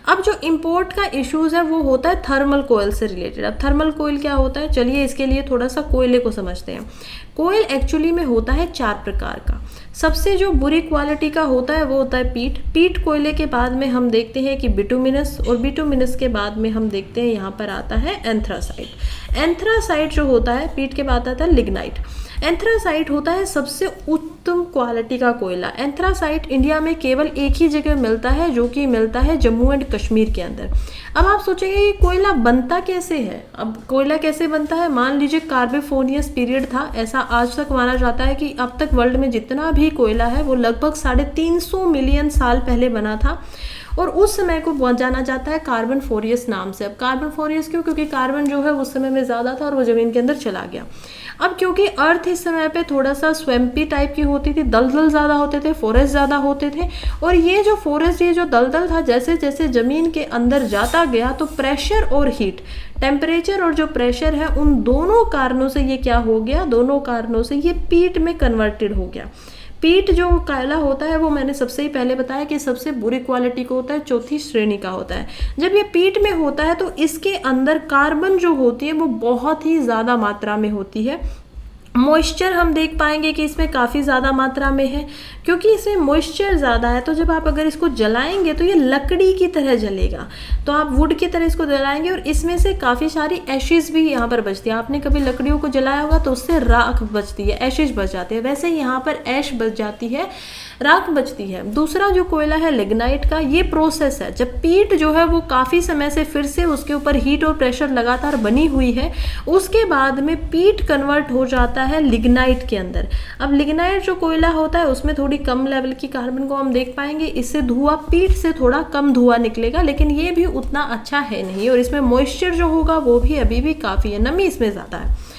अब जो इंपोर्ट का इश्यूज है वो होता है थर्मल कोयल से रिलेटेड। अब थर्मल कोयल क्या होता है, चलिए इसके लिए थोड़ा सा कोयले को समझते हैं। कोयल एक्चुअली में होता है 4 प्रकार का। सबसे जो बुरी क्वालिटी का होता है वो होता है पीट। पीट कोयले के बाद में हम देखते हैं कि बिटुमिनस, और बिटुमिनस के बाद में हम देखते हैं यहाँ पर आता है एंथ्रासाइट। एंथ्रासाइट जो होता है पीट के बाद आता है लिग्नाइट। एंथ्रासाइट होता है सबसे उत्तम क्वालिटी का कोयला। एंथ्रासाइट इंडिया में केवल एक ही जगह मिलता है, जो कि मिलता है जम्मू एंड कश्मीर के अंदर। अब आप सोचेंगे कि कोयला बनता कैसे है। अब कोयला कैसे बनता है, मान लीजिए कार्बोफोनियस पीरियड था, ऐसा आज तक माना जाता है कि अब तक वर्ल्ड में जितना भी कोयला है वो लगभग 350 मिलियन साल पहले बना था, और उस समय को जाना जाता है कार्बन फोरियस नाम से। अब कार्बन फोरियस क्यों, क्योंकि कार्बन जो है उस समय में ज़्यादा था और वो ज़मीन के अंदर चला गया। अब क्योंकि अर्थ इस समय पे थोड़ा सा स्वैम्पी टाइप की होती थी, दलदल ज़्यादा होते थे, फॉरेस्ट ज़्यादा होते थे, और ये जो फॉरेस्ट, ये जो दलदल था, जैसे जैसे ज़मीन के अंदर जाता गया तो प्रेशर और हीट, टेम्परेचर और जो प्रेशर है, उन दोनों कारणों से ये क्या हो गया, दोनों कारणों से ये पीट में कन्वर्टेड हो गया। पीट जो कोयला होता है वो मैंने सबसे ही पहले बताया कि सबसे बुरी क्वालिटी का होता है, 4थी श्रेणी का होता है। जब ये पीट में होता है तो इसके अंदर कार्बन जो होती है वो बहुत ही ज़्यादा मात्रा में होती है, मॉइस्चर हम देख पाएंगे कि इसमें काफ़ी ज़्यादा मात्रा में है, क्योंकि इसमें मॉइस्चर ज़्यादा है तो जब आप अगर इसको जलाएंगे तो ये लकड़ी की तरह जलेगा, तो आप वुड की तरह इसको जलाएंगे और इसमें से काफ़ी सारी एशेस भी यहाँ पर बचती है। आपने कभी लकड़ियों को जलाया होगा तो उससे राख बचती है, एशेस बच जाते हैं, वैसे यहाँ पर ऐश बच जाती है, राख बचती है। दूसरा जो कोयला है लिग्नाइट का, ये प्रोसेस है जब पीट जो है वो काफ़ी समय से फिर से उसके ऊपर हीट और प्रेशर लगातार बनी हुई है, उसके बाद में पीट कन्वर्ट हो जाता है लिग्नाइट के अंदर। अब लिग्नाइट जो कोयला होता है उसमें थोड़ी कम लेवल की कार्बन को हम देख पाएंगे, इससे धुआं पीट से थोड़ा कम धुआं निकलेगा, लेकिन ये भी उतना अच्छा है नहीं, और इसमें मॉइस्चर जो होगा वो भी अभी भी काफ़ी है, नमी इसमें ज़्यादा है।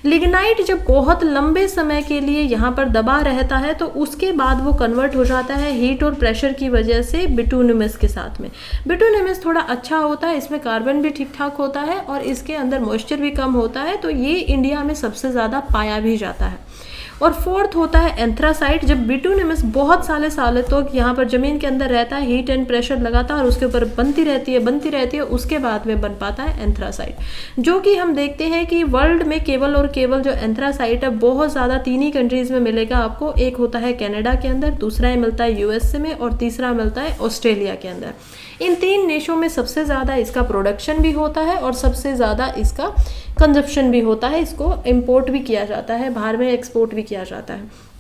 लिग्नाइट जब बहुत लंबे समय के लिए यहाँ पर दबा रहता है तो उसके बाद वो कन्वर्ट हो जाता है हीट और प्रेशर की वजह से बिटूनिमस के साथ में। बिटूनिमस थोड़ा अच्छा होता है, इसमें कार्बन भी ठीक ठाक होता है और इसके अंदर मॉइस्चर भी कम होता है, तो ये इंडिया में सबसे ज़्यादा पाया भी जाता है। और फोर्थ होता है एंथ्रासाइट। जब बिटूनिमस बहुत सालों तक यहाँ पर ज़मीन के अंदर रहता है, हीट एंड प्रेशर लगाता है और उसके ऊपर बनती रहती है, उसके बाद में बन पाता है एंथ्रासाइट, जो कि हम देखते हैं कि वर्ल्ड में केवल और केवल जो एंथ्रासाइट है बहुत ज़्यादा 3 ही कंट्रीज़ में मिलेगा आपको। एक होता है कनाडा के अंदर, दूसरा मिलता है यूएसए में और तीसरा मिलता है ऑस्ट्रेलिया के अंदर। इन 3 देशों में सबसे ज़्यादा इसका प्रोडक्शन भी होता है और सबसे ज़्यादा इसका कंजप्शन भी होता है, इसको इंपोर्ट भी किया जाता है, बाहर में एक्सपोर्ट भी किया जाता है।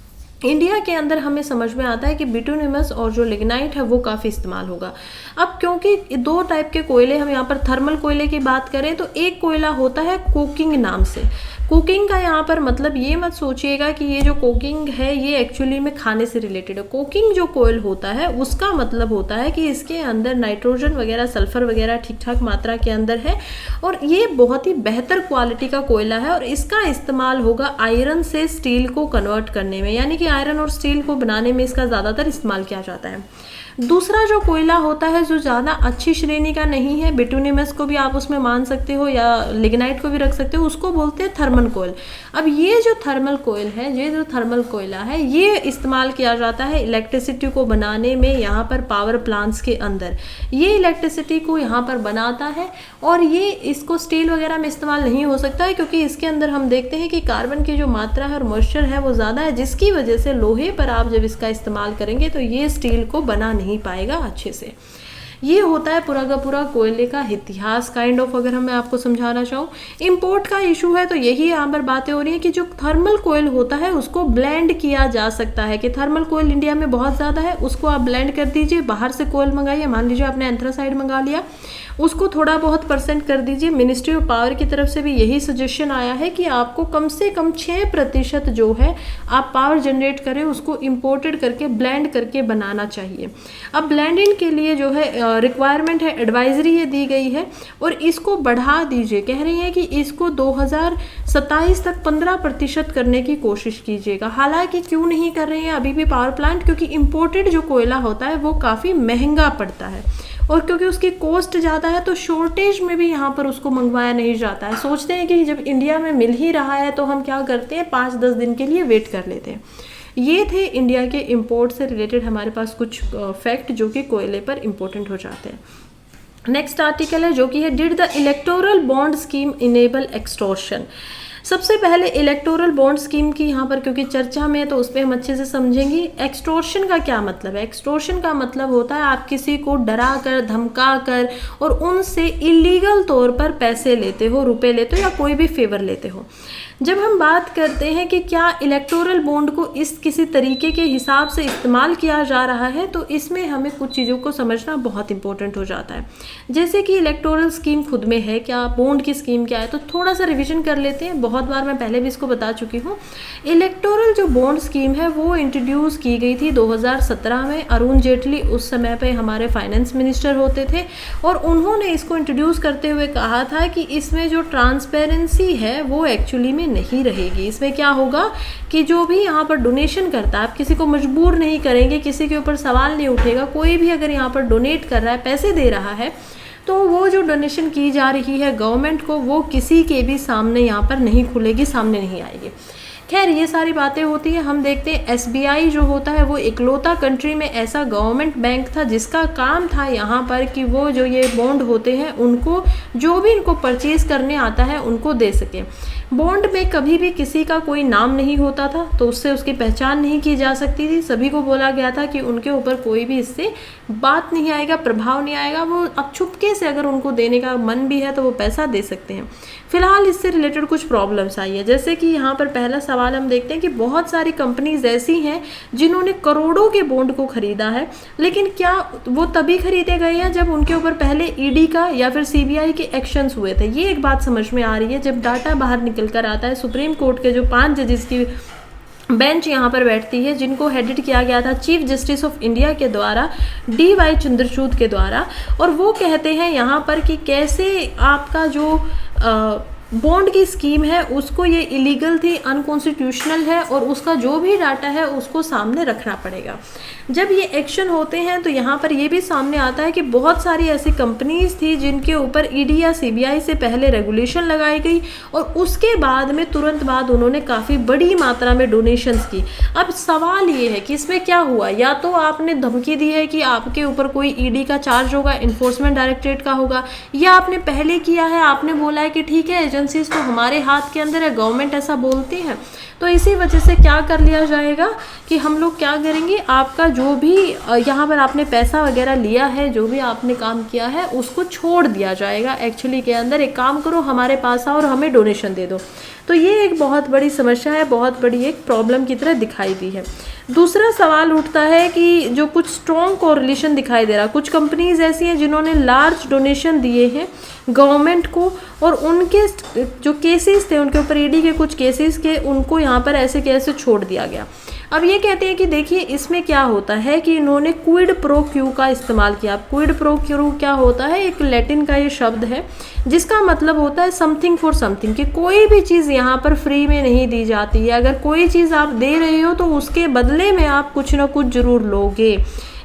इंडिया के अंदर हमें समझ में आता है कि बिटूनिमस और जो लिग्नाइट है वो काफ़ी इस्तेमाल होगा। अब क्योंकि 2 टाइप के कोयले, हम यहाँ पर थर्मल कोयले की बात करें तो एक कोयला होता है कोकिंग नाम से। कुकिंग का यहाँ पर मतलब ये मत सोचिएगा कि ये जो कुकिंग है ये एक्चुअली में खाने से रिलेटेड है। कुकिंग जो कोयल होता है उसका मतलब होता है कि इसके अंदर नाइट्रोजन वगैरह, सल्फर वगैरह ठीक ठाक मात्रा के अंदर है और ये बहुत ही बेहतर क्वालिटी का कोयला है और इसका इस्तेमाल होगा आयरन से स्टील को कन्वर्ट करने में, यानी कि आयरन और स्टील को बनाने में इसका ज़्यादातर इस्तेमाल किया जाता है। दूसरा जो कोयला होता है जो ज़्यादा अच्छी श्रेणी का नहीं है, बिटूनिमस को भी आप उसमें मान सकते हो या लिग्नाइट को भी रख सकते हो, उसको बोलते हैं थर्मल कोयल। अब ये जो थर्मल कोयल है, ये जो थर्मल कोयला है, ये इस्तेमाल किया जाता है इलेक्ट्रिसिटी को बनाने में यहाँ पर पावर प्लांट्स के अंदर। ये इलेक्ट्रिसिटी को यहाँ पर बनाता है और ये इसको स्टील वगैरह में इस्तेमाल नहीं हो सकता है क्योंकि इसके अंदर हम देखते हैं कि कार्बन की जो मात्रा है और मॉइस्चर है वो ज़्यादा है, जिसकी वजह से लोहे पर आप जब इसका इस्तेमाल करेंगे तो ये स्टील को बना नहीं पाएगा अच्छे से। ये होता है पूरा का पूरा कोयले का इतिहास काइंड ऑफ। अगर मैं आपको समझाना चाहूँ, इंपोर्ट का इशू है तो यही यहाँ पर बातें हो रही है कि जो थर्मल कोयल होता है उसको ब्लेंड किया जा सकता है, कि थर्मल कोयल इंडिया में बहुत ज़्यादा है, उसको आप ब्लेंड कर दीजिए, बाहर से कोयल मंगाइए, मान लीजिए आपने एंथ्रासाइड मंगा लिया, उसको थोड़ा बहुत % कर दीजिए। मिनिस्ट्री ऑफ पावर की तरफ से भी यही सजेशन आया है कि आपको कम से कम 6% जो है आप पावर जनरेट करें उसको इंपोर्टेड करके ब्लेंड करके बनाना चाहिए। अब ब्लेंडिंग के लिए जो है रिक्वायरमेंट है, एडवाइजरी ये दी गई है और इसको बढ़ा दीजिए। कह रही है कि इसको 2027 तक 15% करने की कोशिश कीजिएगा। हालांकि क्यों नहीं कर रहे हैं अभी भी पावर प्लांट, क्योंकि इंपोर्टेड जो कोयला होता है वो काफ़ी महंगा पड़ता है और क्योंकि उसकी कॉस्ट ज़्यादा है तो शॉर्टेज में भी यहाँ पर उसको मंगवाया नहीं जाता है। सोचते हैं कि जब इंडिया में मिल ही रहा है तो हम क्या करते हैं, 5-10 दिन के लिए वेट कर लेते हैं। ये थे इंडिया के इंपोर्ट से रिलेटेड हमारे पास कुछ फैक्ट जो कि कोयले पर इम्पोर्टेंट हो जाते हैं। नेक्स्ट आर्टिकल है जो कि है did the electoral bond scheme enable extortion. सबसे पहले इलेक्टोरल बॉन्ड स्कीम की यहाँ पर क्योंकि चर्चा में है तो उस पर हम अच्छे से समझेंगे। एक्सटॉर्शन का क्या मतलब है? एक्सटॉर्शन का मतलब होता है आप किसी को डरा कर, धमका कर और उनसे इलीगल तौर पर पैसे लेते हो, रुपए लेते हो या कोई भी फेवर लेते हो। जब हम बात करते हैं कि क्या इलेक्टोरल बॉन्ड को इस किसी तरीके के हिसाब से इस्तेमाल किया जा रहा है तो इसमें हमें कुछ चीज़ों को समझना बहुत इंपॉर्टेंट हो जाता है। जैसे कि इलेक्टोरल स्कीम खुद में है क्या, बॉन्ड की स्कीम क्या है, तो थोड़ा सा रिवीजन कर लेते हैं। बहुत बार मैं पहले भी इसको बता चुकी हूँ। इलेक्टोरल जो बॉन्ड स्कीम है वो इंट्रोड्यूस की गई थी 2017 में। अरुण जेटली उस समय पे हमारे फाइनेंस मिनिस्टर होते थे और उन्होंने इसको इंट्रोड्यूस करते हुए कहा था कि इसमें जो ट्रांसपेरेंसी है वो एक्चुअली में नहीं रहेगी। इसमें क्या होगा कि जो भी यहाँ पर डोनेशन करता है, आप किसी को मजबूर नहीं करेंगे, किसी के ऊपर सवाल नहीं उठेगा। कोई भी अगर यहाँ पर डोनेट कर रहा है, पैसे दे रहा है, तो वो जो डोनेशन की जा रही है गवर्नमेंट को वो किसी के भी सामने यहाँ पर नहीं खुलेगी, सामने नहीं आएगी। खैर ये सारी बातें होती हैं। हम देखते हैं SBI जो होता है वो इकलौता कंट्री में ऐसा गवर्नमेंट बैंक था जिसका काम था यहाँ पर कि वो जो ये बॉन्ड होते हैं उनको जो भी इनको परचेज करने आता है उनको दे सके। बॉन्ड में कभी भी किसी का कोई नाम नहीं होता था, तो उससे उसकी पहचान नहीं की जा सकती थी। सभी को बोला गया था कि उनके ऊपर कोई भी इससे बात नहीं आएगा, प्रभाव नहीं आएगा। वो अब चुपके से अगर उनको देने का मन भी है तो वो पैसा दे सकते हैं। फिलहाल इससे रिलेटेड कुछ प्रॉब्लम्स आई है, जैसे कि यहाँ पर पहला सवाल हम देखते हैं कि बहुत सारी कंपनीज ऐसी हैं जिन्होंने करोड़ों के बॉन्ड को खरीदा है, लेकिन क्या वो तभी खरीदे गए हैं जब उनके ऊपर पहले ईडी का या फिर सीबीआई के एक्शंस हुए थे। ये एक बात समझ में आ रही है जब डाटा बाहर निकल कर आता है। सुप्रीम कोर्ट के जो 5 जजेस की बेंच यहाँ पर बैठती है, जिनको हेडेड किया गया था चीफ जस्टिस ऑफ इंडिया के द्वारा, DY चंद्रचूड़ के द्वारा, और वो कहते हैं यहाँ पर कि कैसे आपका जो बॉन्ड की स्कीम है उसको ये इलीगल थी, अनकॉन्स्टिट्यूशनल है, और उसका जो भी डाटा है उसको सामने रखना पड़ेगा। जब ये एक्शन होते हैं तो यहाँ पर ये भी सामने आता है कि बहुत सारी ऐसी कंपनीज थी जिनके ऊपर ईडी या सीबीआई से पहले रेगुलेशन लगाई गई, और उसके बाद में तुरंत बाद उन्होंने काफ़ी बड़ी मात्रा में डोनेशंस की। अब सवाल ये है कि इसमें क्या हुआ, या तो आपने धमकी दी है कि आपके ऊपर कोई ईडी का चार्ज होगा, इन्फोर्समेंट डायरेक्टरेट का होगा, या आपने पहले किया है, आपने बोला है कि ठीक है एजेंसीज तो हमारे हाथ के अंदर है, गवर्नमेंट ऐसा बोलती है। तो इसी वजह से क्या कर लिया जाएगा कि हम लोग क्या करेंगे, आपका जो भी यहाँ पर आपने पैसा वगैरह लिया है, जो भी आपने काम किया है, उसको छोड़ दिया जाएगा। एक्चुअली के अंदर एक काम करो, हमारे पास आओ और हमें डोनेशन दे दो। तो ये एक बहुत बड़ी समस्या है, बहुत बड़ी एक प्रॉब्लम की तरह दिखाई दी है। दूसरा सवाल उठता है कि जो कुछ स्ट्रॉन्ग कोरिलेशन दिखाई दे रहा, कुछ कंपनीज ऐसी हैं जिन्होंने लार्ज डोनेशन दिए हैं गवर्नमेंट को, और उनके जो केसेस थे, उनके ऊपर ईडी के कुछ केसेस के, उनको यहाँ पर ऐसे कैसे छोड़ दिया गया। अब ये कहते हैं कि देखिए इसमें क्या होता है कि इन्होंने क्विड प्रो क्यू का इस्तेमाल किया। क्विड प्रो क्यू क्या होता है, एक लैटिन का ये शब्द है जिसका मतलब होता है समथिंग फॉर समथिंग, कि कोई भी चीज़ यहाँ पर फ्री में नहीं दी जाती है। अगर कोई चीज़ आप दे रहे हो तो उसके बदले में आप कुछ ना कुछ जरूर लोगे।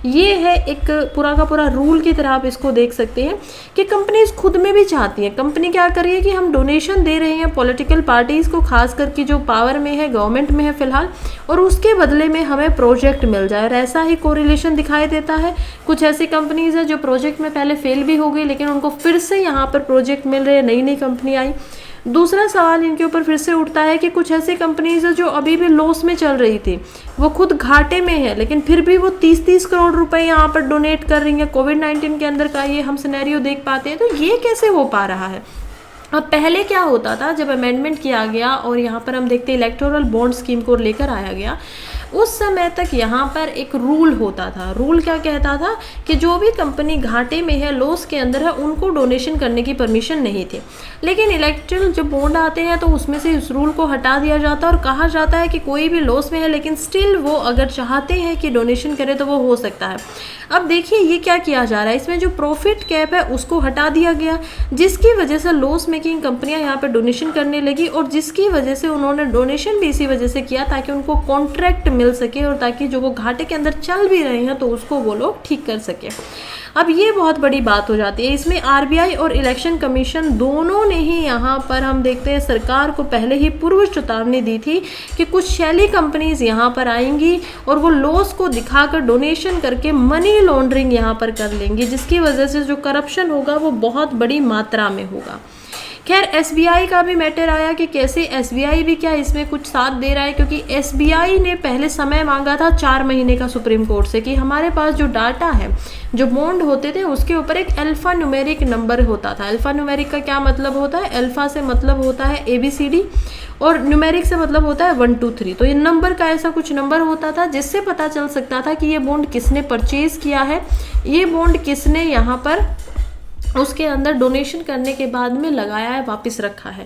ये है एक पूरा का पूरा रूल की तरह आप इसको देख सकते हैं कि कंपनीज खुद में भी चाहती हैं। कंपनी क्या कर रही है कि हम डोनेशन दे रहे हैं पॉलिटिकल पार्टीज़ को, खास करके जो पावर में है, गवर्नमेंट में है फिलहाल, और उसके बदले में हमें प्रोजेक्ट मिल जाए। और ऐसा ही कोरिलेशन दिखाई देता है। कुछ ऐसी कंपनीज है जो प्रोजेक्ट में पहले फेल भी हो गई, लेकिन उनको फिर से यहाँ पर प्रोजेक्ट मिल रहे हैं, नई नई कंपनी आई। दूसरा सवाल इनके ऊपर फिर से उठता है कि कुछ ऐसी कंपनीज है जो अभी भी लॉस में चल रही थी, वो खुद घाटे में है, लेकिन फिर भी वो 30-30 करोड़ रुपए यहाँ पर डोनेट कर रही है। कोविड-19 के अंदर का ये हम सिनेरियो देख पाते हैं। तो ये कैसे हो पा रहा है? अब पहले क्या होता था, जब अमेंडमेंट किया गया और यहाँ पर हम देखते हैं इलेक्टोरल बॉन्ड स्कीम को लेकर आया गया, उस समय तक यहाँ पर एक रूल होता था। रूल क्या कहता था कि जो भी कंपनी घाटे में है, लॉस के अंदर है, उनको डोनेशन करने की परमिशन नहीं थी। लेकिन इलेक्ट्रल जो बॉन्ड आते हैं तो उसमें से इस रूल को हटा दिया जाता है और कहा जाता है कि कोई भी लॉस में है लेकिन स्टिल वो अगर चाहते हैं कि डोनेशन करे तो वो हो सकता है। अब देखिए ये क्या किया जा रहा है, इसमें जो प्रॉफिट कैप है उसको हटा दिया गया, जिसकी वजह से लॉस मेकिंग कंपनियां यहाँ पे डोनेशन करने लगी, और जिसकी वजह से उन्होंने डोनेशन भी इसी वजह से किया ताकि उनको कॉन्ट्रैक्ट मिल सके, और ताकि जो वो घाटे के अंदर चल भी रहे हैं तो उसको वो लोग ठीक कर सके। अब ये बहुत बड़ी बात हो जाती है। इसमें आरबीआई और इलेक्शन कमीशन दोनों ने ही यहाँ पर हम देखते हैं सरकार को पहले ही पूर्व चेतावनी दी थी कि कुछ शैली कंपनीज यहाँ पर आएंगी और वो लॉस को दिखाकर डोनेशन करके मनी लॉन्ड्रिंग यहाँ पर कर लेंगी, जिसकी वजह से जो करप्शन होगा वो बहुत बड़ी मात्रा में होगा। खैर एसबीआई का भी मैटर आया कि कैसे एसबीआई भी क्या इसमें कुछ साथ दे रहा है, क्योंकि एसबीआई ने पहले समय मांगा था 4 महीने का सुप्रीम कोर्ट से कि हमारे पास जो डाटा है, जो बॉन्ड होते थे उसके ऊपर एक अल्फा न्यूमेरिक नंबर होता था। अल्फा न्यूमेरिक का क्या मतलब होता है, अल्फा से मतलब होता है ABCD और न्यूमेरिक से मतलब होता है 1 2 3। तो ये नंबर का ऐसा कुछ नंबर होता था जिससे पता चल सकता था कि ये बॉन्ड किसने परचेज किया है, ये बॉन्ड किसने यहाँ पर उसके अंदर डोनेशन करने के बाद में लगाया है, वापस रखा है,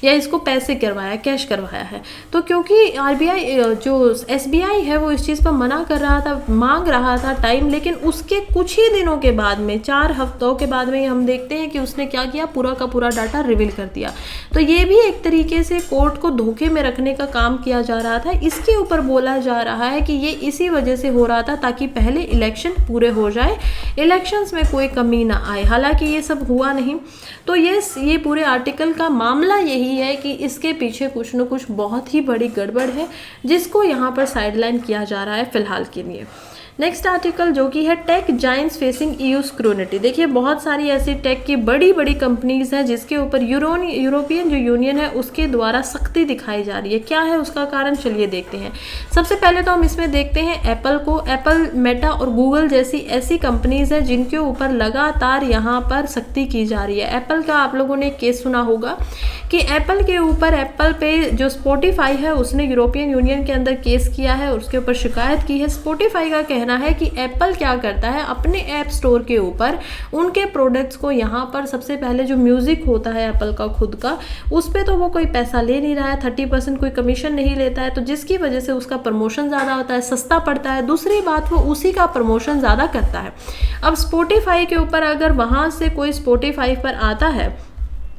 या इसको पैसे करवाया, कैश करवाया है। तो क्योंकि आरबीआई जो एसबीआई है वो इस चीज़ पर मना कर रहा था, मांग रहा था टाइम, लेकिन उसके कुछ ही दिनों के बाद में, 4 हफ्तों के बाद में हम देखते हैं कि उसने क्या किया, पूरा का पूरा डाटा रिवील कर दिया। तो ये भी एक तरीके से कोर्ट को धोखे में रखने का काम किया जा रहा था। इसके ऊपर बोला जा रहा है कि ये इसी वजह से हो रहा था ताकि पहले इलेक्शन पूरे हो जाए, इलेक्शंस में कोई कमी ना आए। हालांकि ये सब हुआ नहीं। तो ये पूरे आर्टिकल का मामला यही है कि इसके पीछे कुछ न कुछ बहुत ही बड़ी गड़बड़ है, जिसको यहाँ पर साइडलाइन किया जा रहा है फिलहाल के लिए। नेक्स्ट आर्टिकल जो कि है टेक जाइंट्स फेसिंग ईयू स्क्रूनिटी। देखिए बहुत सारी ऐसी टेक की बड़ी बड़ी कंपनीज हैं जिसके ऊपर यूरोपियन जो यूनियन है उसके द्वारा सख्ती दिखाई जा रही है। क्या है उसका कारण, चलिए देखते हैं। सबसे पहले तो हम इसमें देखते हैं एप्पल को। एप्पल, मेटा और गूगल जैसी ऐसी कंपनीज हैं जिनके ऊपर लगातार यहाँ पर सख्ती की जा रही है। एप्पल का आप लोगों ने केस सुना होगा कि एप्पल के ऊपर, एप्पल पे जो स्पॉटिफाई है उसने यूरोपियन यूनियन के अंदर केस किया है और उसके ऊपर शिकायत की है। स्पॉटिफाई का कहना है कि एप्पल क्या करता है, अपने ऐप स्टोर के ऊपर उनके प्रोडक्ट्स को यहाँ पर सबसे पहले जो म्यूजिक होता है एप्पल का खुद का, उस पर तो वो कोई पैसा ले नहीं रहा है, 30% कोई कमीशन नहीं लेता है, तो जिसकी वजह से उसका प्रमोशन ज़्यादा होता है, सस्ता पड़ता है। दूसरी बात, वो उसी का प्रमोशन ज़्यादा करता है। अब स्पॉटिफाई के ऊपर अगर वहाँ से कोई स्पॉटिफाई पर आता है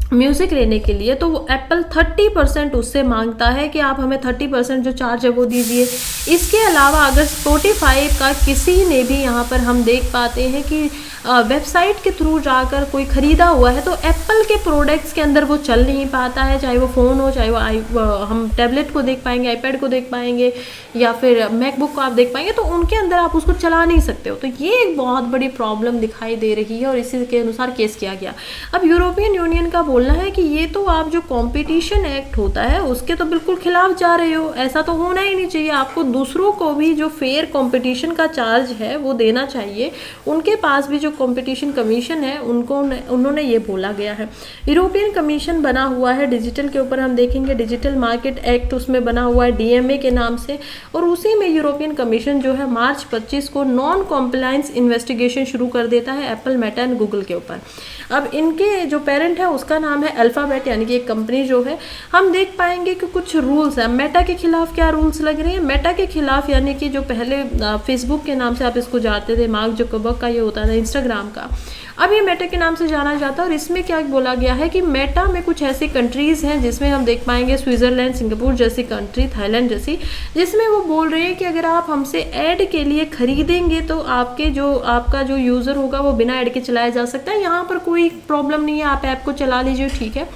म्यूज़िक लेने के लिए, तो वो एप्पल 30% उससे मांगता है कि आप हमें 30% जो चार्ज है वो दीजिए। इसके अलावा अगर स्पॉटिफाई का किसी ने भी यहाँ पर हम देख पाते हैं कि वेबसाइट के थ्रू जाकर कोई ख़रीदा हुआ है तो एप्पल के प्रोडक्ट्स के अंदर वो चल नहीं पाता है, चाहे वो फ़ोन हो, चाहे वो हम टैबलेट को देख पाएंगे, आईपैड को देख पाएंगे या फिर मैकबुक को आप देख पाएंगे, तो उनके अंदर आप उसको चला नहीं सकते हो। तो ये एक बहुत बड़ी प्रॉब्लम दिखाई दे रही है और इसी के अनुसार केस किया गया। अब यूरोपियन यूनियन का बोलना है कि ये तो आप जो कॉम्पिटिशन एक्ट होता है उसके तो बिल्कुल खिलाफ जा रहे हो, ऐसा तो होना ही नहीं चाहिए। आपको दूसरों को भी जो फेयर कॉम्पिटिशन का चार्ज है वो देना चाहिए। उनके पास भी जो कंपटीशन कमीशन है उन्होंने ये बोला गया है। यूरोपियन कमीशन बना हुआ है डिजिटल के ऊपर, हम देखेंगे डिजिटल मार्केट एक्ट उसमें बना हुआ है डीएमए के नाम से, और उसी में यूरोपियन कमीशन जो है मार्च 25 को नॉन कॉम्प्लायंस इन्वेस्टिगेशन शुरू कर देता है एप्पल, मेटा एंड गूगल के ऊपर। अब इनके जो पेरेंट है उसका नाम है अल्फाबेट, यानी कि एक कंपनी जो है। हम देख पाएंगे कि कुछ रूल्स हैं। मेटा के खिलाफ क्या रूल्स लग रहे हैं, मेटा के खिलाफ यानी कि जो पहले फेसबुक के नाम से आप इसको जानते थे, मार्क जुकरबर्ग का ये होता था, इंस्टाग्राम का, अब ये मेटा के नाम से जाना जाता है। और इसमें क्या बोला गया है कि मेटा में कुछ ऐसी कंट्रीज़ हैं जिसमें हम देख पाएंगे स्विट्ज़रलैंड, सिंगापुर जैसी कंट्री, थाईलैंड जैसी, जिसमें वो बोल रहे हैं कि अगर आप हमसे ऐड के लिए खरीदेंगे तो आपका जो यूज़र होगा वो बिना ऐड के चलाया जा सकता है। यहाँ पर कोई प्रॉब्लम नहीं है, आप ऐप को चला लीजिए, ठीक है।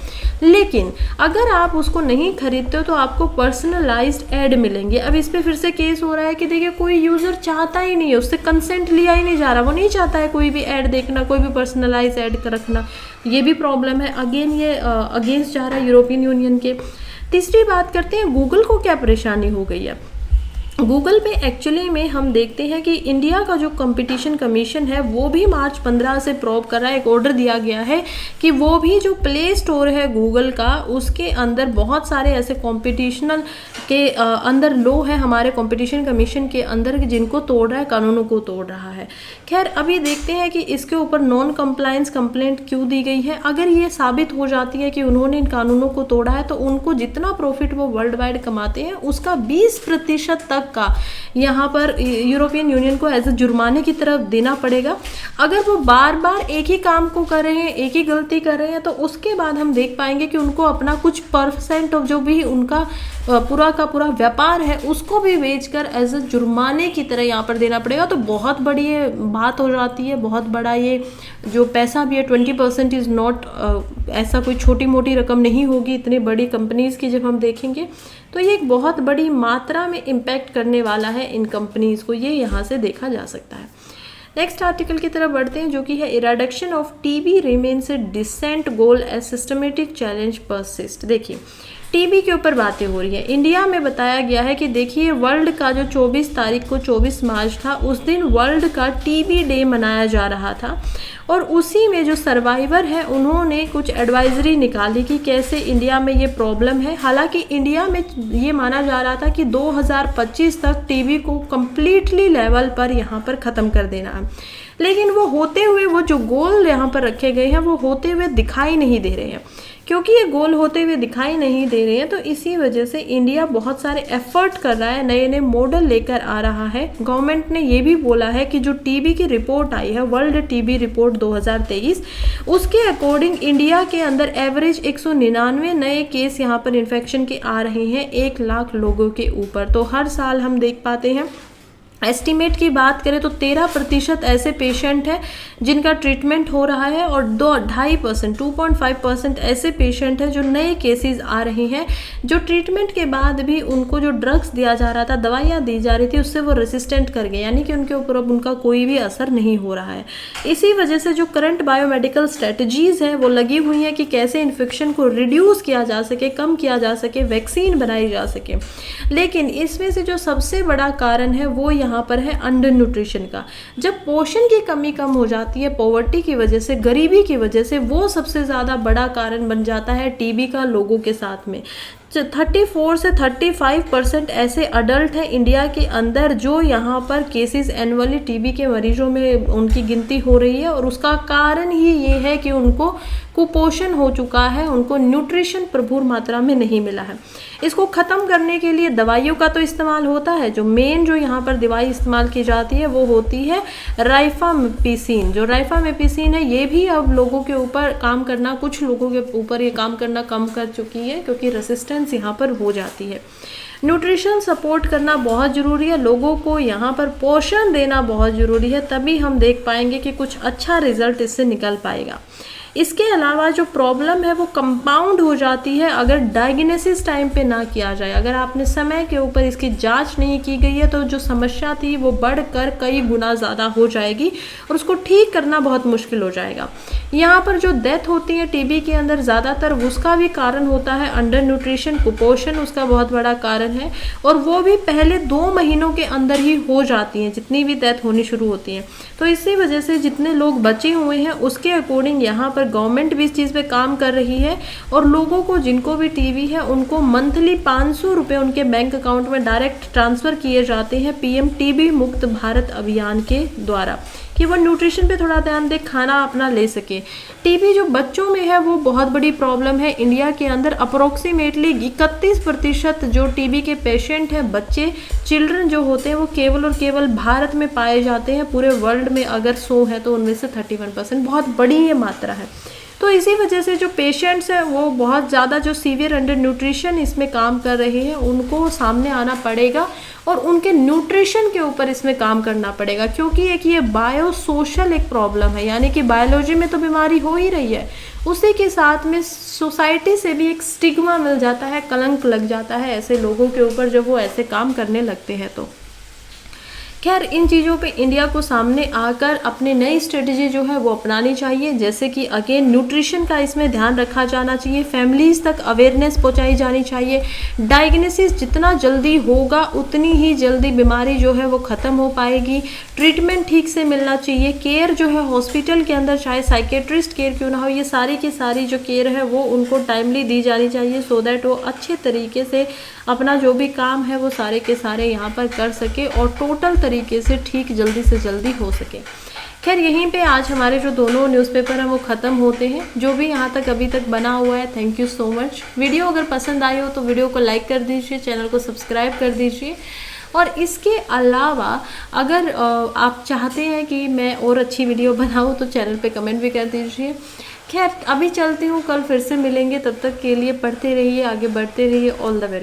लेकिन अगर आप उसको नहीं खरीदते हो तो आपको पर्सनलाइज्ड ऐड मिलेंगे। अब इस पर फिर से केस हो रहा है कि देखिए कोई यूज़र चाहता ही नहीं है, उससे कंसेंट लिया ही नहीं जा रहा, वो नहीं चाहता है कोई भी ऐड देखना, कोई भी पर्सनलाइज ऐड रखना। ये भी प्रॉब्लम है। अगेन ये अगेंस्ट जा रहा है यूरोपियन यूनियन के। तीसरी बात करते हैं, गूगल को क्या परेशानी हो गई है। गूगल पे एक्चुअली में हम देखते हैं कि इंडिया का जो कंपटीशन कमीशन है वो भी मार्च 15 से प्रोब कर रहा है। एक ऑर्डर दिया गया है कि वो भी जो प्ले स्टोर है गूगल का, उसके अंदर बहुत सारे ऐसे कॉम्पिटिशनल के अंदर लो है हमारे कंपटीशन कमीशन के अंदर, जिनको तोड़ रहा है, कानूनों को तोड़ रहा है। खैर अभी देखते हैं कि इसके ऊपर नॉन कंप्लायंस कंप्लेंट क्यों दी गई है। अगर ये साबित हो जाती है कि उन्होंने इन कानूनों को तोड़ा है तो उनको जितना प्रॉफिट वो वर्ल्ड वाइड कमाते हैं उसका 20% तक का यहाँ पर यूरोपियन यूनियन को एज ए जुर्माने की तरफ देना पड़ेगा। अगर वो बार बार एक ही काम को कर रहे हैं, एक ही गलती कर रहे हैं, तो उसके बाद हम देख पाएंगे कि उनको अपना कुछ परसेंट ऑफ जो भी उनका पूरा का पूरा व्यापार है उसको भी बेचकर एज ए जुर्माने की तरह यहाँ पर देना पड़ेगा। तो बहुत बड़ी ये बात हो जाती है, बहुत बड़ा ये जो पैसा भी है, 20% इज़ नॉट, ऐसा कोई छोटी मोटी रकम नहीं होगी इतनी बड़ी कंपनीज़ की। जब हम देखेंगे तो ये एक बहुत बड़ी मात्रा में इम्पैक्ट करने वाला है इन कंपनीज़ को, ये यहाँ से देखा जा सकता है। नेक्स्ट आर्टिकल की तरफ बढ़ते हैं जो कि है eradication of TB remains a decent goal as systematic challenge persist. देखिए टीबी के ऊपर बातें हो रही है। इंडिया में बताया गया है कि देखिए वर्ल्ड का जो 24 तारीख को 24 मार्च था, उस दिन वर्ल्ड का टीबी डे मनाया जा रहा था और उसी में जो सर्वाइवर है उन्होंने कुछ एडवाइजरी निकाली कि कैसे इंडिया में ये प्रॉब्लम है। हालांकि इंडिया में ये माना जा रहा था कि 2025 तक टीबी को कम्प्लीटली लेवल पर यहाँ पर ख़त्म कर देना है, लेकिन वो होते हुए, वो जो गोल यहाँ पर रखे गए हैं वो होते हुए दिखाई नहीं दे रहे हैं। क्योंकि ये गोल होते हुए दिखाई नहीं दे रहे हैं तो इसी वजह से इंडिया बहुत सारे एफर्ट कर रहा है, नए नए मॉडल लेकर आ रहा है। गवर्नमेंट ने ये भी बोला है कि जो टीबी की रिपोर्ट आई है, वर्ल्ड टीबी रिपोर्ट 2023, उसके अकॉर्डिंग इंडिया के अंदर एवरेज 199 नए केस यहाँ पर इन्फेक्शन के आ रहे हैं 1 लाख लोगों के ऊपर। तो हर साल हम देख पाते हैं एस्टिमेट की बात करें तो 13% ऐसे पेशेंट हैं जिनका ट्रीटमेंट हो रहा है और 2.5% ऐसे पेशेंट हैं जो नए केसेस आ रहे हैं जो ट्रीटमेंट के बाद भी उनको जो ड्रग्स दिया जा रहा था, दवाइयाँ दी जा रही थी, उससे वो रेसिस्टेंट कर गए, यानी कि उनके ऊपर अब उनका कोई भी असर नहीं हो रहा है। इसी वजह से जो करंट बायोमेडिकल स्ट्रेटजीज़ हैं वो लगी हुई हैं कि कैसे इन्फेक्शन को रिड्यूस किया जा सके, कम किया जा सके, वैक्सीन बनाई जा सके। लेकिन इसमें से जो सबसे बड़ा कारण है वो यहाँ पर है अंडर न्यूट्रिशन का। जब पोषण की कमी कम हो जाती है पॉवर्टी की वजह से, गरीबी की वजह से, वो सबसे ज़्यादा बड़ा कारण बन जाता है टीबी का लोगों के साथ में। 34 से 35% ऐसे अडल्ट हैं इंडिया के अंदर जो यहाँ पर केसेस एनुअली टीबी के मरीजों में उनकी गिनती हो रही है, और उसका कारण ही ये है कि उनको कुपोषण हो चुका है, उनको न्यूट्रिशन प्रभुर मात्रा में नहीं मिला है। इसको ख़त्म करने के लिए दवाइयों का तो इस्तेमाल होता है। जो मेन जो यहाँ पर दवाई इस्तेमाल की जाती है वो होती है राइफामेपिसिन। जो राइफामेपिसिन है ये भी अब लोगों के ऊपर काम करना, कुछ लोगों के ऊपर ये काम करना कम कर चुकी है क्योंकि रेसिस्टेंस यहाँ पर हो जाती है। न्यूट्रिशन सपोर्ट करना बहुत ज़रूरी है, लोगों को यहाँ पर पोषण देना बहुत ज़रूरी है, तभी हम देख पाएंगे कि कुछ अच्छा रिजल्ट इससे निकल पाएगा। इसके अलावा जो प्रॉब्लम है वो कंपाउंड हो जाती है अगर डायग्नोसिस टाइम पे ना किया जाए। अगर आपने समय के ऊपर इसकी जांच नहीं की गई है तो जो समस्या थी वो बढ़कर कई गुना ज़्यादा हो जाएगी और उसको ठीक करना बहुत मुश्किल हो जाएगा। यहाँ पर जो डेथ होती है टीबी के अंदर ज़्यादातर, उसका भी कारण होता है अंडर न्यूट्रिशन, कुपोषण उसका बहुत बड़ा कारण है, और वो भी पहले 2 महीनों के अंदर ही हो जाती हैं जितनी भी डेथ होनी शुरू होती हैं। तो इसी वजह से जितने लोग बचे हुए हैं उसके अकॉर्डिंग यहाँ पर गवर्नमेंट भी इस चीज़ पे काम कर रही है, और लोगों को जिनको भी टीबी है उनको मंथली 500 रुपये उनके बैंक अकाउंट में डायरेक्ट ट्रांसफ़र किए जाते हैं पीएम टीबी मुक्त भारत अभियान के द्वारा, कि वो न्यूट्रिशन पे थोड़ा ध्यान दे, खाना अपना ले सके। टीबी जो बच्चों में है वो बहुत बड़ी प्रॉब्लम है। इंडिया के अंदर अप्रोक्सीमेटली 31% जो टीबी के पेशेंट हैं, बच्चे, चिल्ड्रन जो होते हैं वो केवल और केवल भारत में पाए जाते हैं। पूरे वर्ल्ड में अगर 100 है तो उनमें से 31%, बहुत बड़ी ये मात्रा है। तो इसी वजह से जो पेशेंट्स हैं वो बहुत ज़्यादा जो सीवियर अंडर न्यूट्रिशन इसमें काम कर रहे हैं उनको सामने आना पड़ेगा और उनके न्यूट्रिशन के ऊपर इसमें काम करना पड़ेगा, क्योंकि एक ये बायो सोशल एक प्रॉब्लम है, यानी कि बायोलॉजी में तो बीमारी हो ही रही है, उसी के साथ में सोसाइटी से भी एक स्टिग्मा मिल जाता है, कलंक लग जाता है ऐसे लोगों के ऊपर जब वो ऐसे काम करने लगते हैं। तो खैर इन चीज़ों पे इंडिया को सामने आकर अपनी नई स्ट्रेटजी जो है वो अपनानी चाहिए, जैसे कि अगेन न्यूट्रिशन का इसमें ध्यान रखा जाना चाहिए, फैमिलीज़ तक अवेयरनेस पहुंचाई जानी चाहिए। डायग्नोसिस जितना जल्दी होगा उतनी ही जल्दी बीमारी जो है वो ख़त्म हो पाएगी। ट्रीटमेंट ठीक से मिलना चाहिए, केयर जो है हॉस्पिटल के अंदर चाहे साइकेट्रिस्ट केयर क्यों ना हो, ये सारी की सारी जो केयर है वो उनको टाइमली दी जानी चाहिए, सो दैट वो अच्छे तरीके से अपना जो भी काम है वो सारे के सारे यहाँ पर कर सके और टोटल तरीके से ठीक जल्दी से जल्दी हो सके। खैर यहीं पे आज हमारे जो दोनों न्यूज़पेपर हैं वो ख़त्म होते हैं। जो भी यहाँ तक अभी तक बना हुआ है, thank you so much. Video अगर पसंद आई हो तो वीडियो को लाइक कर दीजिए, चैनल को सब्सक्राइब कर दीजिए, और इसके अलावा अगर आप चाहते हैं कि मैं और अच्छी वीडियो बनाऊँ तो चैनल पे कमेंट भी कर दीजिए। खैर अभी चलती हूँ, कल फिर से मिलेंगे, तब तक के लिए पढ़ते रहिए, आगे बढ़ते रहिए। All the very